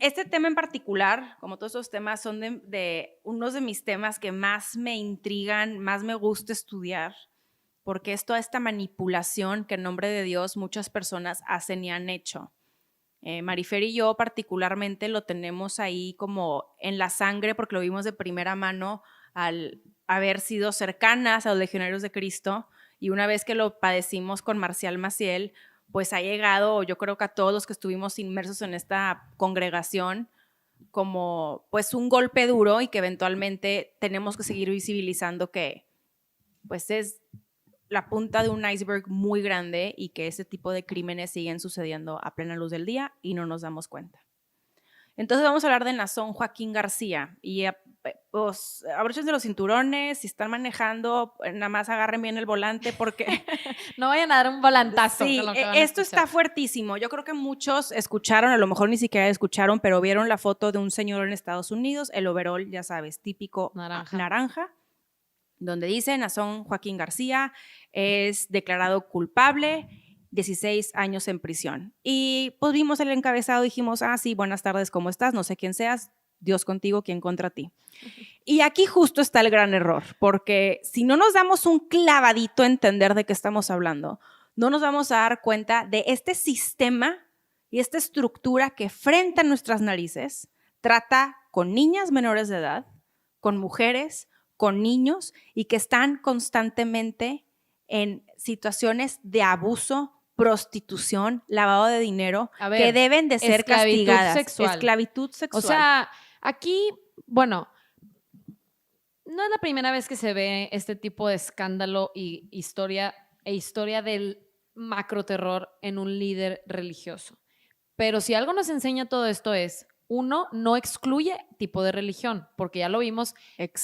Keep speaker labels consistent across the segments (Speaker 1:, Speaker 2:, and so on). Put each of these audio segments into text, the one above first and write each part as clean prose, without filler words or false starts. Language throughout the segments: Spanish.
Speaker 1: este tema en particular, como todos esos temas, son de unos de mis temas que más me intrigan, más me gusta estudiar, porque es toda esta manipulación que en nombre de Dios muchas personas hacen y han hecho. Marifer y yo particularmente lo tenemos ahí como en la sangre porque lo vimos de primera mano al haber sido cercanas a los legionarios de Cristo, y una vez que lo padecimos con Marcial Maciel, pues ha llegado, yo creo que a todos los que estuvimos inmersos en esta congregación, como pues un golpe duro, y que eventualmente tenemos que seguir visibilizando que pues es la punta de un iceberg muy grande y que ese tipo de crímenes siguen sucediendo a plena luz del día y no nos damos cuenta. Entonces vamos a hablar de Nazón Joaquín García y pues abróchense los cinturones, si están manejando, nada más agarren bien el volante porque
Speaker 2: no vayan a dar un volantazo.
Speaker 1: sí, esto está fuertísimo. Yo creo que muchos escucharon, a lo mejor ni siquiera escucharon, pero vieron la foto de un señor en Estados Unidos, el overol, ya sabes, típico naranja, donde dice Nazón Joaquín García es declarado culpable, 16 años en prisión. Y pues vimos el encabezado y dijimos, sí, buenas tardes, ¿cómo estás? No sé quién seas, Dios contigo, ¿quién contra ti? Y aquí justo está el gran error, porque si no nos damos un clavadito a entender de qué estamos hablando, no nos vamos a dar cuenta de este sistema y esta estructura que frente a nuestras narices trata con niñas menores de edad, con mujeres, con niños, y que están constantemente en situaciones de abuso, prostitución, lavado de dinero, que deben de ser castigadas. Esclavitud sexual.
Speaker 2: O sea, aquí, bueno, no es la primera vez que se ve este tipo de escándalo y historia del macroterror en un líder religioso. Pero si algo nos enseña todo esto es, uno, no excluye tipo de religión, porque ya lo vimos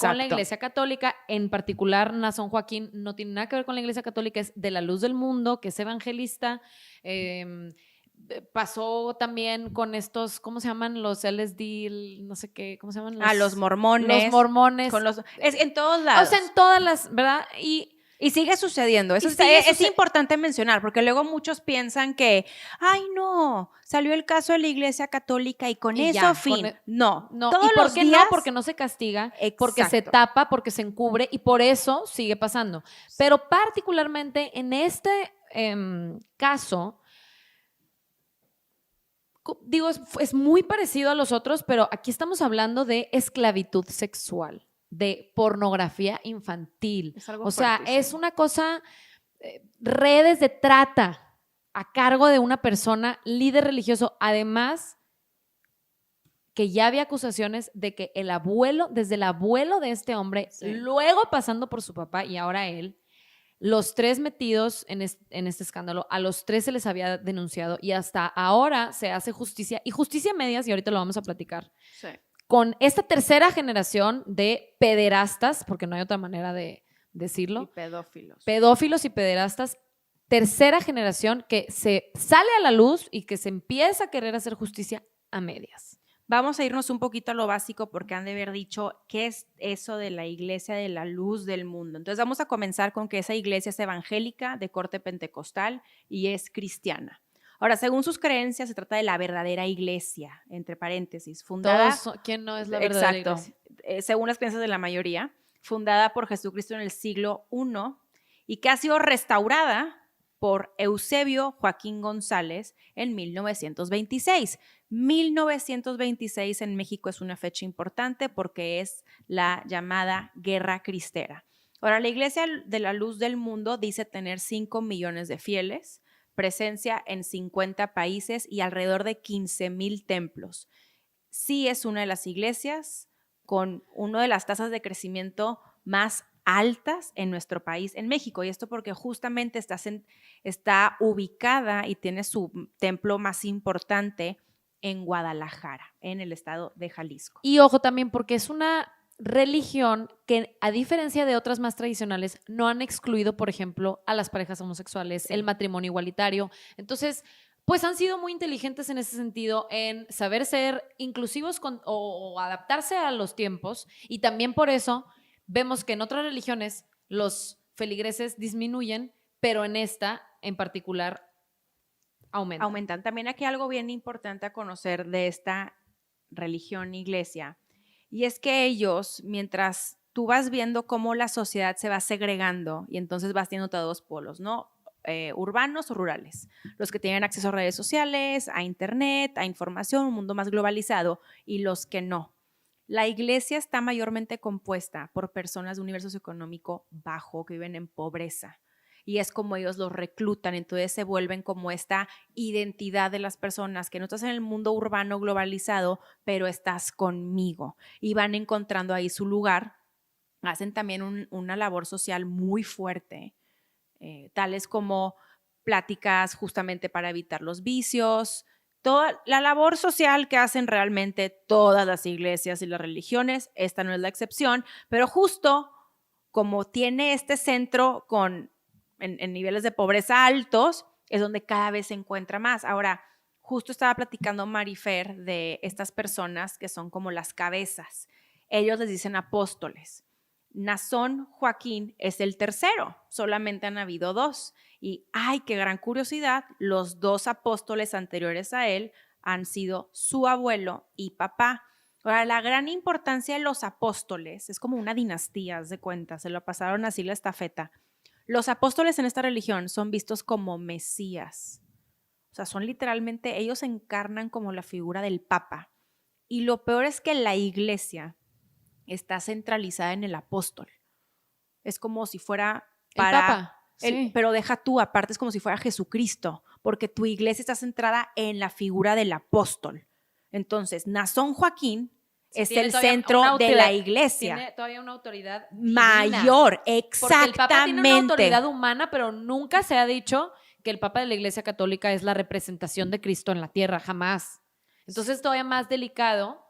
Speaker 2: con la Iglesia Católica, en particular Nazón Joaquín no tiene nada que ver con la Iglesia Católica, es de la luz del mundo, que es evangelista. Pasó también con estos, ¿cómo se llaman? Los LSD, no sé qué, ¿cómo se llaman?
Speaker 1: Los mormones.
Speaker 2: Los mormones.
Speaker 1: Es en todos lados.
Speaker 2: O sea, en todas las, ¿verdad?
Speaker 1: Y sigue sucediendo. Eso es importante mencionar, porque luego muchos piensan que, no, salió el caso de la Iglesia Católica y con eso ya, fin. No,
Speaker 2: todos ¿y por qué días, no? Porque no se castiga, porque se tapa, porque se encubre, y por eso sigue pasando. Pero particularmente en este caso, digo, es muy parecido a los otros, pero aquí estamos hablando de esclavitud sexual, de pornografía infantil. O sea, es una cosa, redes de trata a cargo de una persona, líder religioso. Además, que ya había acusaciones de que el abuelo, desde el abuelo de este hombre, luego pasando por su papá y ahora él, los tres metidos en este escándalo, a los tres se les había denunciado y hasta ahora se hace justicia, y justicia a medias, y ahorita lo vamos a platicar. Sí. Con esta tercera generación de pederastas, porque no hay otra manera de decirlo.
Speaker 1: Y pedófilos.
Speaker 2: Pedófilos y pederastas, tercera generación que se sale a la luz y que se empieza a querer hacer justicia a medias.
Speaker 1: Vamos a irnos un poquito a lo básico porque han de haber dicho qué es eso de la iglesia de la luz del mundo. Entonces vamos a comenzar con que esa iglesia es evangélica, de corte pentecostal y es cristiana. Ahora, según sus creencias, se trata de la verdadera iglesia, entre paréntesis, fundada...
Speaker 2: ¿Quién no es la verdadera
Speaker 1: iglesia? Según las creencias de la mayoría, fundada por Jesucristo en el siglo I y que ha sido restaurada por Eusebio Joaquín González en 1926. 1926 en México es una fecha importante porque es la llamada Guerra Cristera. Ahora, la Iglesia de la Luz del Mundo dice tener 5 millones de fieles, presencia en 50 países y alrededor de 15,000 templos. Sí es una de las iglesias con una de las tasas de crecimiento más altas en nuestro país, en México, y esto porque justamente está ubicada y tiene su templo más importante en Guadalajara, en el estado de Jalisco.
Speaker 2: Y ojo también porque es una religión que, a diferencia de otras más tradicionales, no han excluido, por ejemplo, a las parejas homosexuales, el matrimonio igualitario. Entonces, pues han sido muy inteligentes en ese sentido, en saber ser inclusivos o adaptarse a los tiempos, y también por eso vemos que en otras religiones los feligreses disminuyen, pero en esta en particular aumentan.
Speaker 1: También aquí algo bien importante a conocer de esta religión, iglesia, y es que ellos, mientras tú vas viendo cómo la sociedad se va segregando y entonces vas teniendo dos polos, ¿no? Urbanos o rurales, los que tienen acceso a redes sociales, a internet, a información, un mundo más globalizado, y los que no. La iglesia está mayormente compuesta por personas de un nivel socioeconómico bajo que viven en pobreza, y es como ellos los reclutan, entonces se vuelven como esta identidad de las personas, que no estás en el mundo urbano globalizado, pero estás conmigo, y van encontrando ahí su lugar. Hacen también una labor social muy fuerte, tales como pláticas justamente para evitar los vicios, toda la labor social que hacen realmente todas las iglesias y las religiones. Esta no es la excepción, pero justo como tiene este centro en niveles de pobreza altos, es donde cada vez se encuentra más. Ahora, justo estaba platicando Marifer de estas personas que son como las cabezas. Ellos les dicen apóstoles. Nazón Joaquín es el tercero, solamente han habido dos. Y ¡ay, qué gran curiosidad! Los dos apóstoles anteriores a él han sido su abuelo y papá. Ahora, la gran importancia de los apóstoles es como una dinastía, haz de cuenta, se lo pasaron así la estafeta. Los apóstoles en esta religión son vistos como mesías. O sea, son literalmente, ellos encarnan como la figura del papa. Y lo peor es que la iglesia está centralizada en el apóstol. Es como si fuera para
Speaker 2: el Papa, sí.
Speaker 1: Pero deja tú, aparte es como si fuera Jesucristo, porque tu iglesia está centrada en la figura del apóstol. Entonces, Nazón Joaquín es el centro de la iglesia.
Speaker 2: Tiene todavía una autoridad
Speaker 1: mayor,
Speaker 2: divina,
Speaker 1: exactamente.
Speaker 2: Porque el Papa tiene una autoridad humana, pero nunca se ha dicho que el Papa de la Iglesia Católica es la representación de Cristo en la tierra, jamás. Entonces es todavía más delicado.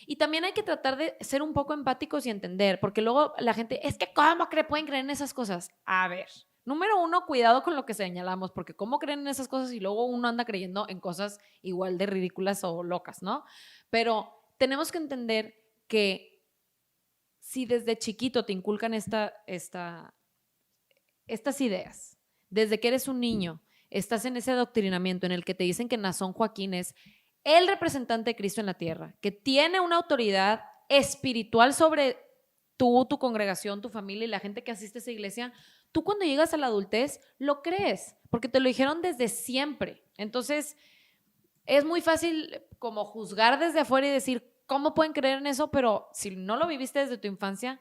Speaker 2: Y también hay que tratar de ser un poco empáticos y entender, porque luego la gente, es que ¿cómo pueden creer en esas cosas? A ver, número uno, cuidado con lo que señalamos, porque ¿cómo creen en esas cosas y luego uno anda creyendo en cosas igual de ridículas o locas, ¿no? Pero tenemos que entender que si desde chiquito te inculcan estas ideas, desde que eres un niño, estás en ese adoctrinamiento en el que te dicen que Nazón Joaquín es el representante de Cristo en la tierra, que tiene una autoridad espiritual sobre tu congregación, tu familia y la gente que asiste a esa iglesia, tú cuando llegas a la adultez lo crees, porque te lo dijeron desde siempre. Entonces, es muy fácil como juzgar desde afuera y decir, ¿cómo pueden creer en eso? Pero si no lo viviste desde tu infancia,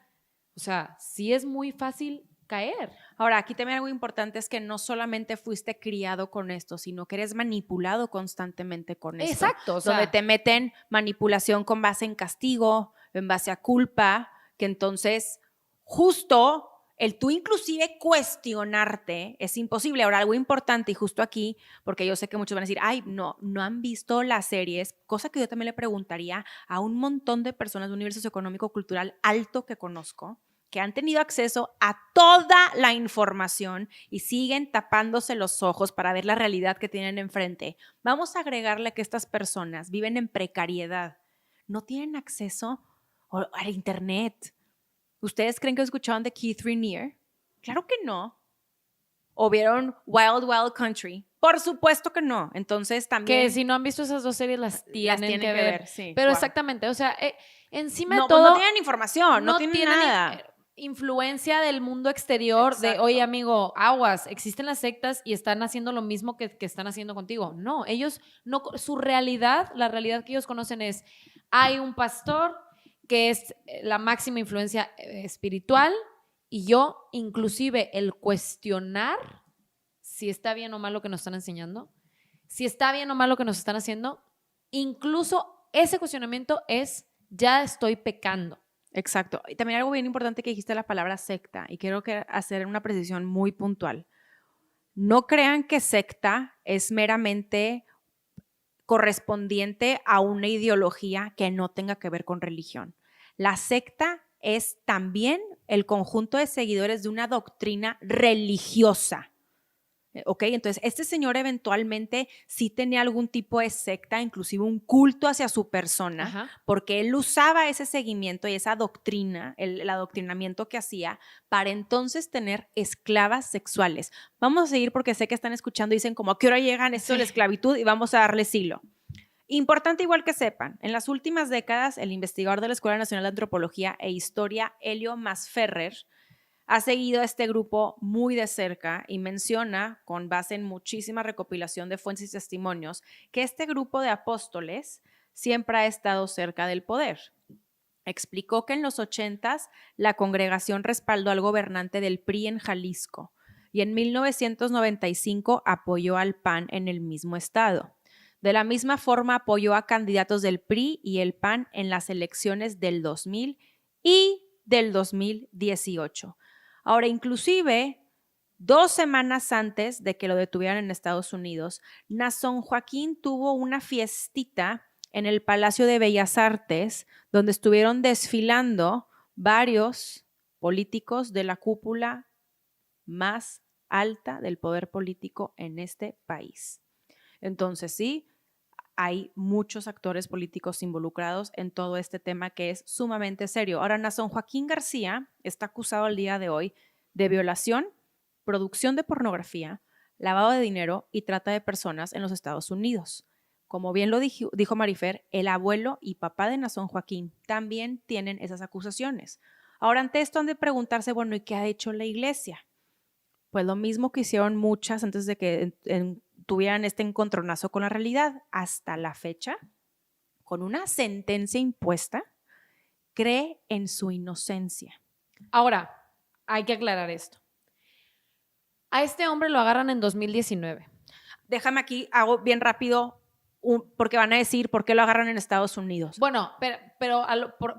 Speaker 2: o sea, sí es muy fácil caer.
Speaker 1: Ahora, aquí también algo importante es que no solamente fuiste criado con esto, sino que eres manipulado constantemente con esto.
Speaker 2: Exacto. O sea,
Speaker 1: donde te meten manipulación con base en castigo, en base a culpa, que entonces justo el tú inclusive cuestionarte es imposible. Ahora, algo importante y justo aquí, porque yo sé que muchos van a decir, ay, no han visto las series, cosa que yo también le preguntaría a un montón de personas de un nivel socioeconómico cultural alto que conozco, que han tenido acceso a toda la información y siguen tapándose los ojos para ver la realidad que tienen enfrente. Vamos a agregarle que estas personas viven en precariedad, no tienen acceso al internet. ¿Ustedes creen que escucharon de Keith Raniere? Claro que no. ¿O vieron Wild Wild Country? Por supuesto que no. Entonces también...
Speaker 2: Que si no han visto esas dos series las tienen que ver.
Speaker 1: Sí,
Speaker 2: pero
Speaker 1: wow.
Speaker 2: Exactamente, o sea, encima de
Speaker 1: no,
Speaker 2: todo...
Speaker 1: No tienen información, no tienen nada.
Speaker 2: Influencia del mundo exterior. Exacto. De, oye, amigo, aguas, existen las sectas y están haciendo lo mismo que están haciendo contigo. No, ellos, no, su realidad, la realidad que ellos conocen es, hay un pastor que es la máxima influencia espiritual y yo, inclusive, el cuestionar si está bien o mal lo que nos están enseñando, si está bien o mal lo que nos están haciendo, incluso ese cuestionamiento es, ya estoy pecando.
Speaker 1: Exacto. Y también algo bien importante que dijiste, la palabra secta, y quiero hacer una precisión muy puntual. No crean que secta es meramente correspondiente a una ideología que no tenga que ver con religión. La secta es también el conjunto de seguidores de una doctrina religiosa. ¿Ok? Entonces, este señor eventualmente sí tenía algún tipo de secta, inclusive un culto hacia su persona, ajá, porque él usaba ese seguimiento y esa doctrina, el adoctrinamiento que hacía, para entonces tener esclavas sexuales. Vamos a seguir porque sé que están escuchando y dicen como, ¿a qué hora llegan esto de la esclavitud? Y vamos a darles hilo. Importante igual que sepan, en las últimas décadas, el investigador de la Escuela Nacional de Antropología e Historia, Helio Masferrer, ha seguido a este grupo muy de cerca y menciona, con base en muchísima recopilación de fuentes y testimonios, que este grupo de apóstoles siempre ha estado cerca del poder. Explicó que en los 80s la congregación respaldó al gobernante del PRI en Jalisco y en 1995 apoyó al PAN en el mismo estado. De la misma forma apoyó a candidatos del PRI y el PAN en las elecciones del 2000 y del 2018. Ahora, inclusive, 2 semanas antes de que lo detuvieran en Estados Unidos, Nason Joaquín tuvo una fiestita en el Palacio de Bellas Artes, donde estuvieron desfilando varios políticos de la cúpula más alta del poder político en este país. Entonces, sí, hay muchos actores políticos involucrados en todo este tema que es sumamente serio. Ahora, Nason Joaquín García está acusado al día de hoy de violación, producción de pornografía, lavado de dinero y trata de personas en los Estados Unidos. Como bien lo dijo Marifer, el abuelo y papá de Nason Joaquín también tienen esas acusaciones. Ahora, ante esto han de preguntarse, bueno, ¿y qué ha hecho la iglesia? Pues lo mismo que hicieron muchas antes de que tuvieran este encontronazo con la realidad. Hasta la fecha, con una sentencia impuesta, cree en su inocencia.
Speaker 2: Ahora, hay que aclarar esto. A este hombre lo agarran en 2019.
Speaker 1: Déjame aquí, hago bien rápido, porque van a decir por qué lo agarran en Estados Unidos.
Speaker 2: Bueno, pero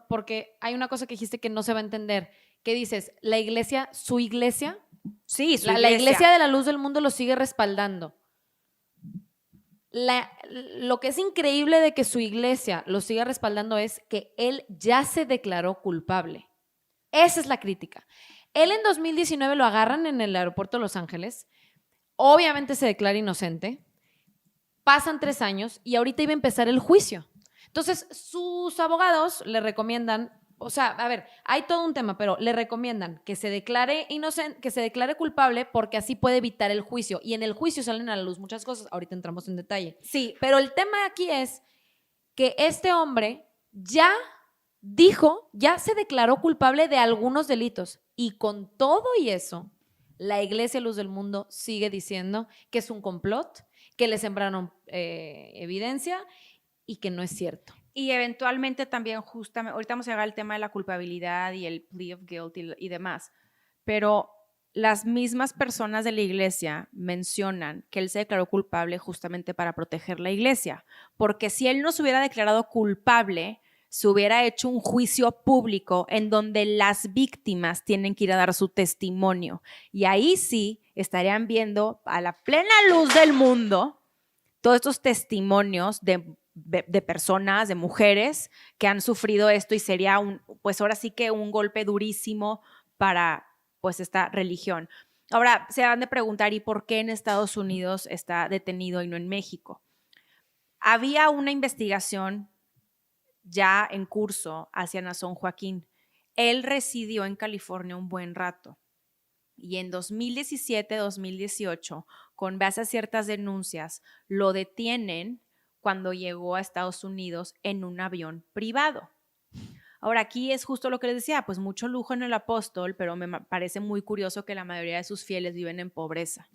Speaker 2: porque hay una cosa que dijiste que no se va a entender. ¿Qué dices? ¿La iglesia, su iglesia?
Speaker 1: Sí,
Speaker 2: la iglesia de la luz del mundo lo sigue respaldando. Lo que es increíble de que su iglesia lo siga respaldando es que él ya se declaró culpable. Esa es la crítica. Él en 2019 lo agarran en el aeropuerto de Los Ángeles. Obviamente se declara inocente. Pasan 3 años y ahorita iba a empezar el juicio. Entonces, sus abogados le recomiendan, o sea, a ver, hay todo un tema, pero le recomiendan que se declare inocente, que se declare culpable porque así puede evitar el juicio. Y en el juicio salen a la luz muchas cosas. Ahorita entramos en detalle.
Speaker 1: Sí.
Speaker 2: Pero el tema aquí es que este hombre ya dijo, ya se declaró culpable de algunos delitos. Y con todo y eso, la Iglesia Luz del Mundo sigue diciendo que es un complot, que le sembraron evidencia y que no es cierto.
Speaker 1: Y eventualmente también justamente, ahorita vamos a llegar al tema de la culpabilidad y el plea of guilt y demás, pero las mismas personas de la iglesia mencionan que él se declaró culpable justamente para proteger la iglesia, porque si él no se hubiera declarado culpable, se hubiera hecho un juicio público en donde las víctimas tienen que ir a dar su testimonio. Y ahí sí estarían viendo a la plena luz del mundo todos estos testimonios de personas, de mujeres que han sufrido esto y sería pues ahora sí que un golpe durísimo para pues esta religión. Ahora se van de preguntar, ¿y por qué en Estados Unidos está detenido y no en México? Había una investigación ya en curso hacia Nason Joaquín. Él residió en California un buen rato y en 2017-2018, con base a ciertas denuncias, lo detienen cuando llegó a Estados Unidos en un avión privado. Ahora, aquí es justo lo que les decía, pues mucho lujo en el apóstol, pero me parece muy curioso que la mayoría de sus fieles viven en pobreza.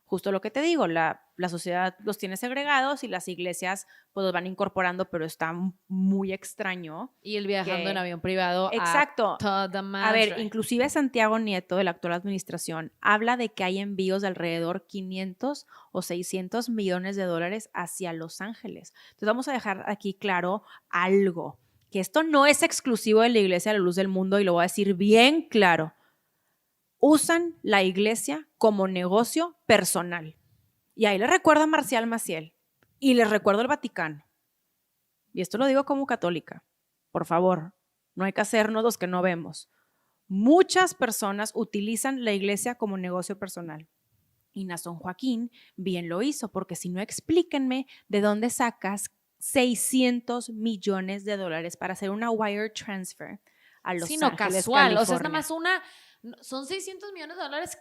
Speaker 1: Justo lo que te digo, la sociedad los tiene segregados y las iglesias pues los van incorporando, pero está muy extraño.
Speaker 2: Y él viajando en avión privado.
Speaker 1: Exacto. A ver, inclusive Santiago Nieto, de la actual administración, habla de que hay envíos de alrededor 500 o 600 millones de dólares hacia Los Ángeles. Entonces vamos a dejar aquí claro algo, que esto no es exclusivo de la Iglesia de la Luz del Mundo y lo voy a decir bien claro. Usan la iglesia como negocio personal. Y ahí les recuerdo a Marcial Maciel y les recuerdo al Vaticano. Y esto lo digo como católica. Por favor, no hay que hacernos los que no vemos. Muchas personas utilizan la iglesia como negocio personal. Y Nason Joaquín bien lo hizo, porque si no, explíquenme de dónde sacas 600 millones de dólares para hacer una wire transfer a Los Ángeles,
Speaker 2: casual,
Speaker 1: California.
Speaker 2: O sea, es nada más son 600 millones de dólares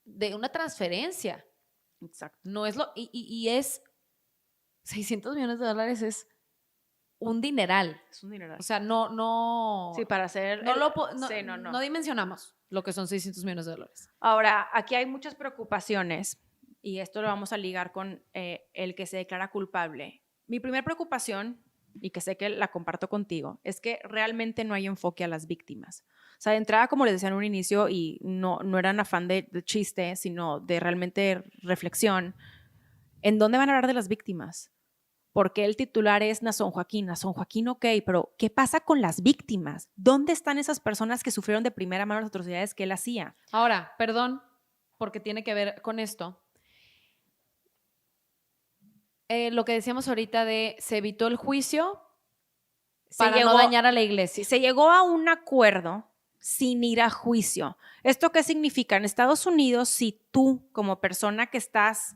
Speaker 2: de una transferencia.
Speaker 1: Exacto.
Speaker 2: No es lo, y es $600 millones es un dineral.
Speaker 1: Es un dineral.
Speaker 2: O sea, no.
Speaker 1: Sí, para hacer.
Speaker 2: No dimensionamos lo que son $600 millones.
Speaker 1: Ahora, aquí hay muchas preocupaciones y esto lo vamos a ligar con el que se declara culpable. Mi primera preocupación, y que sé que la comparto contigo, es que realmente no hay enfoque a las víctimas. O sea, de entrada, como les decía en un inicio, y no eran afán de chiste, sino de realmente reflexión, ¿en dónde van a hablar de las víctimas? Porque el titular es Nason Joaquín, ok, pero ¿qué pasa con las víctimas? ¿Dónde están esas personas que sufrieron de primera mano las atrocidades que él hacía?
Speaker 2: Ahora, perdón, porque tiene que ver con esto. Lo que decíamos ahorita de se evitó el juicio para no dañar a la iglesia.
Speaker 1: Se llegó a un acuerdo sin ir a juicio. ¿Esto qué significa? En Estados Unidos, si tú como persona que estás,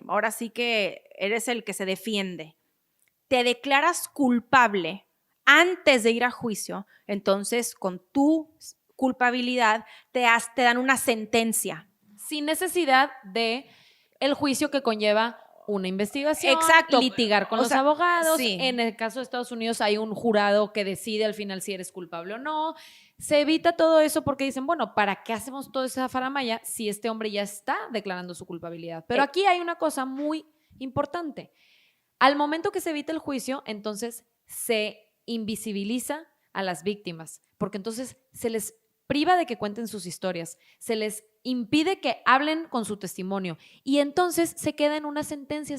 Speaker 1: ahora sí que eres el que se defiende, te declaras culpable antes de ir a juicio, entonces con tu culpabilidad te dan una sentencia.
Speaker 2: Sin necesidad de el juicio que conlleva una investigación, litigar con los abogados. Sí. En el caso de Estados Unidos hay un jurado que decide al final si eres culpable o no. Se evita todo eso porque dicen, bueno, ¿para qué hacemos toda esa faramalla si este hombre ya está declarando su culpabilidad? Pero aquí hay una cosa muy importante. Al momento que se evita el juicio, entonces se invisibiliza a las víctimas, porque entonces se les priva de que cuenten sus historias, se les impide que hablen con su testimonio y entonces se queda en una sentencia,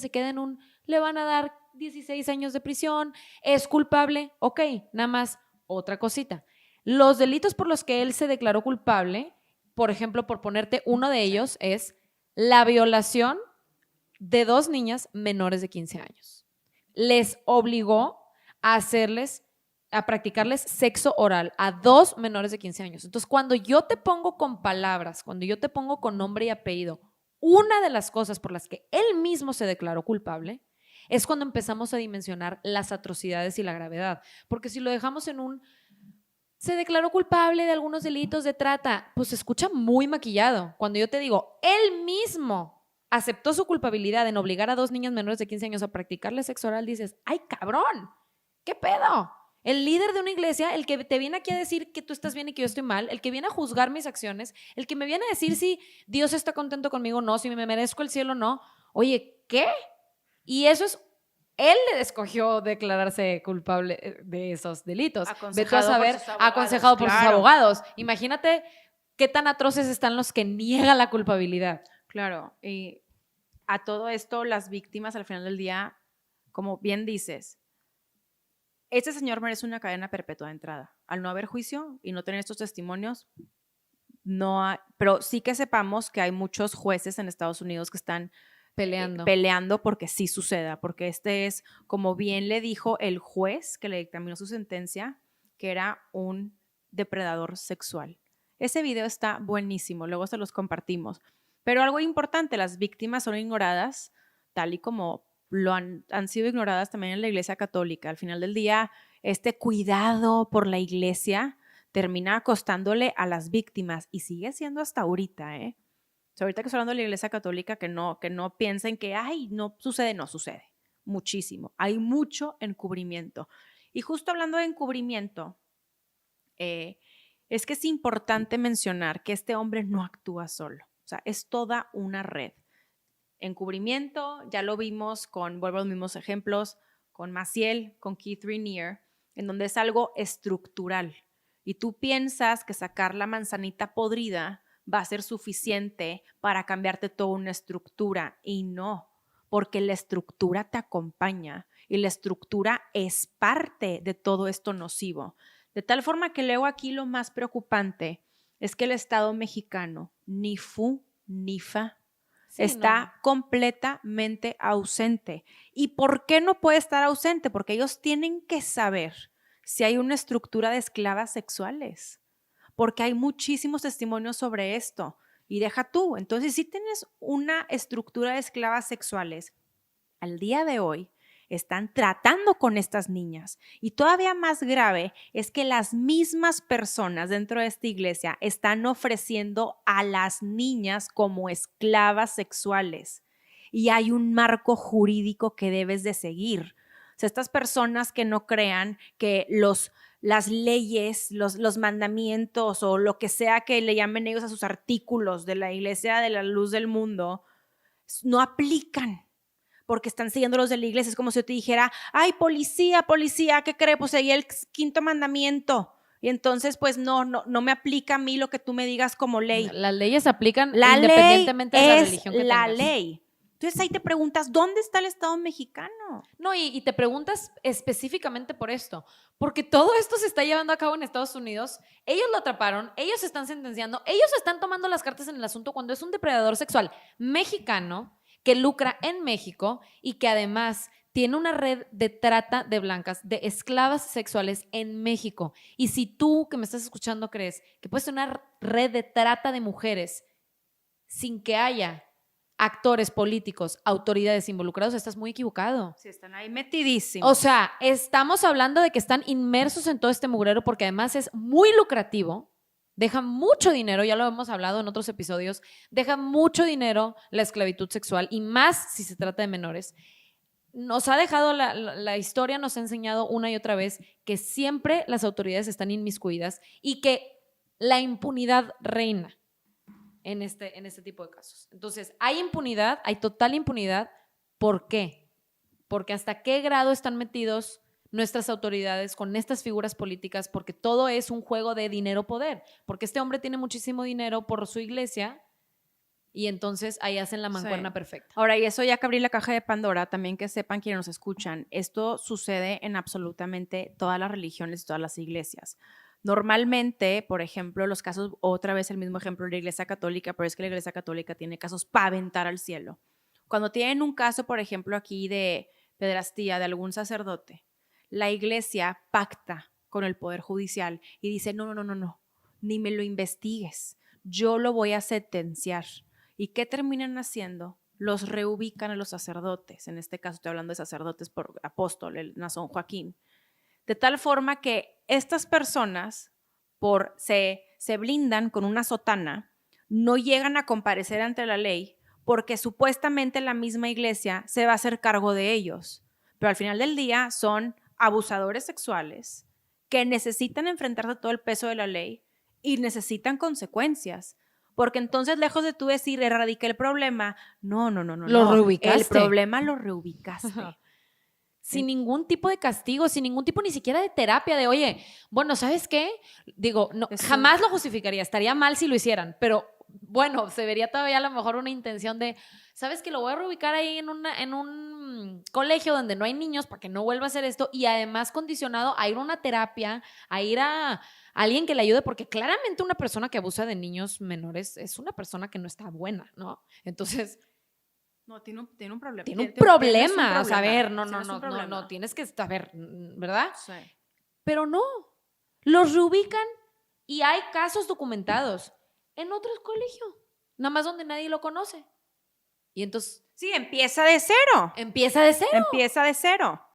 Speaker 2: le van a dar 16 años de prisión, es culpable, ok, nada más otra cosita. Los delitos por los que él se declaró culpable, por ejemplo, por ponerte uno de ellos, es la violación de 2 niñas menores de 15 años. Les obligó a practicarles sexo oral a 2 menores de 15 años. Entonces, cuando yo te pongo con palabras, cuando yo te pongo con nombre y apellido, una de las cosas por las que él mismo se declaró culpable es cuando empezamos a dimensionar las atrocidades y la gravedad. Porque si lo dejamos en se declaró culpable de algunos delitos de trata, pues se escucha muy maquillado. Cuando yo te digo, él mismo aceptó su culpabilidad en obligar a 2 niñas menores de 15 años a practicarle sexo oral, dices, ¡ay, cabrón! ¿Qué pedo? El líder de una iglesia, el que te viene aquí a decir que tú estás bien y que yo estoy mal, el que viene a juzgar mis acciones, el que me viene a decir si Dios está contento conmigo o no, si me merezco el cielo o no. Oye, ¿qué? Y eso es, él le escogió declararse culpable de esos delitos. Vete a saber, aconsejado por sus abogados. Imagínate qué tan atroces están los que niegan la culpabilidad.
Speaker 1: Claro, y a todo esto las víctimas al final del día, como bien dices, este señor merece una cadena perpetua de entrada. Al no haber juicio y no tener estos testimonios, no hay, pero sí que sepamos que hay muchos jueces en Estados Unidos que están peleando porque sí suceda, porque este es, como bien le dijo el juez que le dictaminó su sentencia, que era un depredador sexual. Ese video está buenísimo, luego se los compartimos. Pero algo importante, las víctimas son ignoradas, tal y como han sido ignoradas también en la Iglesia Católica. Al final del día, este cuidado por la Iglesia termina costándole a las víctimas y sigue siendo hasta ahorita, ¿eh? O sea, ahorita que estoy hablando de la Iglesia Católica, que no piensen que, ay, no sucede, muchísimo. Hay mucho encubrimiento. Y justo hablando de encubrimiento, es que es importante mencionar que este hombre no actúa solo. O sea, es toda una red. Encubrimiento, ya lo vimos vuelvo a los mismos ejemplos, con Maciel, con Keith Raniere, en donde es algo estructural. Y tú piensas que sacar la manzanita podrida va a ser suficiente para cambiarte toda una estructura. Y no, porque la estructura te acompaña y la estructura es parte de todo esto nocivo. De tal forma que luego aquí lo más preocupante es que el Estado mexicano, ni fu ni fa, está completamente ausente. ¿Y por qué no puede estar ausente? Porque ellos tienen que saber si hay una estructura de esclavas sexuales, porque hay muchísimos testimonios sobre esto. Y deja tú, entonces si tienes una estructura de esclavas sexuales, al día de hoy están tratando con estas niñas. Y todavía más grave es que las mismas personas dentro de esta iglesia están ofreciendo a las niñas como esclavas sexuales. y hay un marco jurídico que debes de seguir. O sea, estas personas que no crean que las leyes, los mandamientos o lo que sea que le llamen ellos a sus artículos de la Iglesia de la Luz del Mundo, no aplican porque están siguiendo los de la iglesia. Es como si yo te dijera, ay, policía, ¿qué cree? Pues seguí el 5º mandamiento. Y entonces, pues no me aplica a mí lo que tú me digas como ley.
Speaker 2: Las leyes aplican independientemente de la religión que tengas.
Speaker 1: La ley. Entonces ahí te preguntas, ¿dónde está el Estado mexicano?
Speaker 2: No, y te preguntas específicamente por esto, porque todo esto se está llevando a cabo en Estados Unidos, ellos lo atraparon, ellos están sentenciando, ellos están tomando las cartas en el asunto cuando es un depredador sexual mexicano que lucra en México y que además tiene una red de trata de blancas, de esclavas sexuales en México. Y si tú que me estás escuchando crees que puedes tener una red de trata de mujeres sin que haya actores políticos, autoridades involucrados, estás muy equivocado.
Speaker 1: Sí, están ahí metidísimos.
Speaker 2: O sea, estamos hablando de que están inmersos en todo este mugrero porque además es muy lucrativo, deja mucho dinero, ya lo hemos hablado en otros episodios, deja mucho dinero la esclavitud sexual y más si se trata de menores. Nos ha dejado, la historia nos ha enseñado una y otra vez que siempre las autoridades están inmiscuidas y que la impunidad reina en este tipo de casos. Entonces, hay impunidad, hay total impunidad. ¿Por qué? Porque hasta qué grado están metidos nuestras autoridades con estas figuras políticas, porque todo es un juego de dinero-poder, porque este hombre tiene muchísimo dinero por su iglesia y entonces ahí hacen la mancuerna perfecta.
Speaker 1: Ahora, y eso ya que abrí la caja de Pandora, también que sepan quienes nos escuchan, esto sucede en absolutamente todas las religiones y todas las iglesias. Normalmente, por ejemplo, los casos, otra vez el mismo ejemplo de la Iglesia Católica, pero es que la Iglesia Católica tiene casos para aventar al cielo. Cuando tienen un caso, por ejemplo, aquí de pederastía de algún sacerdote, la Iglesia pacta con el Poder Judicial y dice, no, ni me lo investigues, yo lo voy a sentenciar. ¿Y qué terminan haciendo? Los reubican a los sacerdotes, en este caso estoy hablando de sacerdotes por apóstol, el Nazón Joaquín, de tal forma que estas personas se blindan con una sotana, no llegan a comparecer ante la ley porque supuestamente la misma iglesia se va a hacer cargo de ellos, pero al final del día son abusadores sexuales que necesitan enfrentarse a todo el peso de la ley y necesitan consecuencias. Porque entonces, lejos de tú decir, erradiqué el problema, no.
Speaker 2: Lo reubicaste.
Speaker 1: El problema lo reubicaste.
Speaker 2: Sin ningún tipo de castigo, sin ningún tipo ni siquiera de terapia de, oye, bueno, ¿sabes qué? Digo, no, jamás lo justificaría, estaría mal si lo hicieran, pero bueno, se vería todavía a lo mejor una intención de, ¿sabes qué? Lo voy a reubicar ahí en un colegio donde no hay niños para que no vuelva a hacer esto y además condicionado a ir a una terapia, a ir a alguien que le ayude, porque claramente una persona que abusa de niños menores es una persona que no está buena, ¿no? Entonces...
Speaker 1: No, tiene un problema.
Speaker 2: Tiene un problema. O sea, a ver, no, tienes que saber, ¿verdad?
Speaker 1: Sí.
Speaker 2: Pero no, los reubican y hay casos documentados en otros colegios, nada más donde nadie lo conoce. Y entonces...
Speaker 1: Sí, empieza de cero.
Speaker 2: Empieza de cero.
Speaker 1: Empieza de cero.